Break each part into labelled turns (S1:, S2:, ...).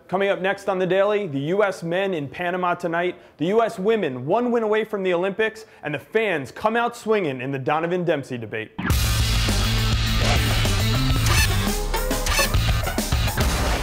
S1: Coming up next on The Daily, the U.S. men in Panama tonight, the U.S. women 1 win away from the Olympics, and the fans come out swinging in the Donovan Dempsey debate.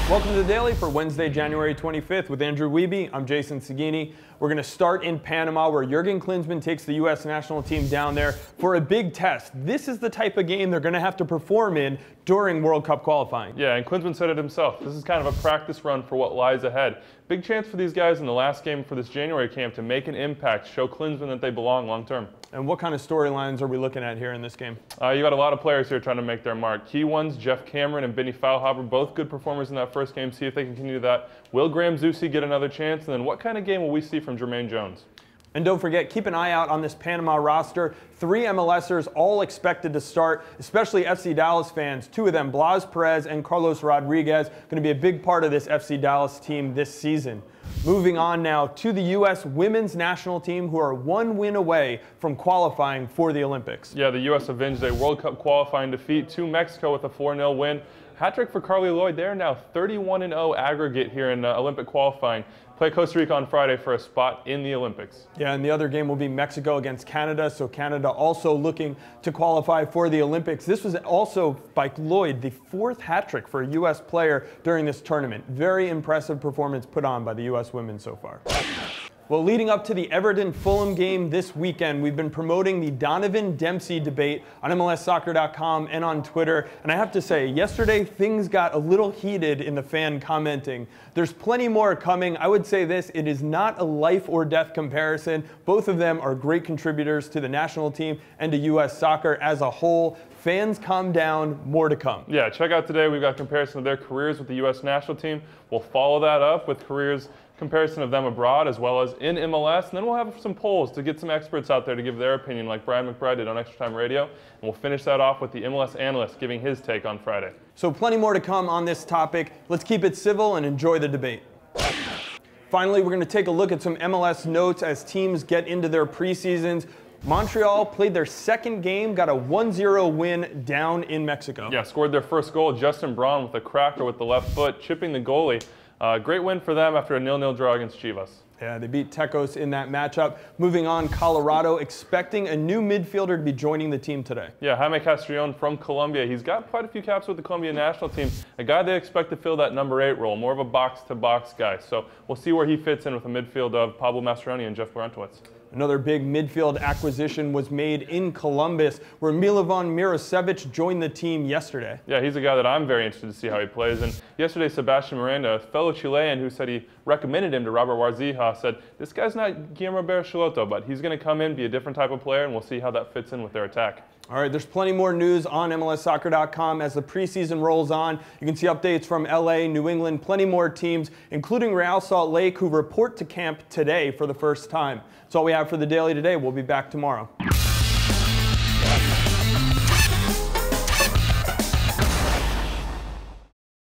S1: Welcome to The Daily for Wednesday, January 25th with Andrew Wiebe. I'm Jason Seguini. We're going to start in Panama, where Jurgen Klinsmann takes the U.S. national team down there for a big test. This is the type of game they're going to have to perform in during World Cup qualifying.
S2: Yeah, and Klinsmann said it himself. This is kind of a practice run for what lies ahead. Big chance for these guys in the last game for this January camp to make an impact, show Klinsmann that they belong long term.
S1: And what kind of storylines are we looking at here in this game?
S2: You got a lot of players here trying to make their mark. Key ones, Jeff Cameron and Benny Feilhaber, both good performers in that first game. See if they can continue that. Will Graham Zusi get another chance? And then what kind of game will we see from Jermaine Jones?
S1: And don't forget, keep an eye out on this Panama roster. 3 MLSers all expected to start, especially FC Dallas fans. 2 of them, Blas Perez and Carlos Rodriguez, going to be a big part of this FC Dallas team this season. Moving on now to the U.S. women's national team, who are 1 win away from qualifying for the Olympics.
S2: Yeah, the U.S. avenged a World Cup qualifying defeat to Mexico with a 4-0 win. Hat-trick for Carly Lloyd. They're now 31-0 aggregate here in Olympic qualifying. Play Costa Rica on Friday for a spot in the Olympics.
S1: Yeah, and the other game will be Mexico against Canada, so Canada also looking to qualify for the Olympics. This was also, by Lloyd, the 4th hat-trick for a U.S. player during this tournament. Very impressive performance put on by the U.S. women so far. Well, leading up to the Everton-Fulham game this weekend, we've been promoting the Donovan Dempsey debate on MLSsoccer.com and on Twitter. And I have to say, yesterday things got a little heated in the fan commenting. There's plenty more coming. I would say this, it is not a life or death comparison. Both of them are great contributors to the national team and to U.S. soccer as a whole. Fans, calm down, more to come.
S2: Yeah, check out today. We've got comparison of their careers with the U.S. national team. We'll follow that up with comparison of them abroad as well as in MLS. And then we'll have some polls to get some experts out there to give their opinion, like Brian McBride did on Extra Time Radio. And we'll finish that off with the MLS analyst giving his take on Friday.
S1: So plenty more to come on this topic. Let's keep it civil and enjoy the debate. Finally, we're going to take a look at some MLS notes as teams get into their preseasons. Montreal played their 2nd game, got a 1-0 win down in Mexico.
S2: Yeah, scored their first goal. Justin Braun with a cracker with the left foot, chipping the goalie. Great win for them after a 0-0 draw against Chivas.
S1: Yeah, they beat Tecos in that matchup. Moving on, Colorado expecting a new midfielder to be joining the team today.
S2: Yeah, Jaime Castrillon from Colombia. He's got quite a few caps with the Colombia national team. A guy they expect to fill that number 8 role, more of a box-to-box guy. So we'll see where he fits in with the midfield of Pablo Mastroeni and Jeff Barantowicz.
S1: Another big midfield acquisition was made in Columbus, where Milovan Mirosevic joined the team yesterday.
S2: Yeah, he's a guy that I'm very interested to see how he plays. And yesterday, Sebastian Miranda, a fellow Chilean who said he recommended him to Robert Warzija, said, this guy's not Guillermo Barcelota, but he's going to come in, be a different type of player, and we'll see how that fits in with their attack.
S1: All right, there's plenty more news on MLSsoccer.com as the preseason rolls on. You can see updates from LA, New England, plenty more teams, including Real Salt Lake, who report to camp today for the first time. That's all we have for The Daily today. We'll be back tomorrow.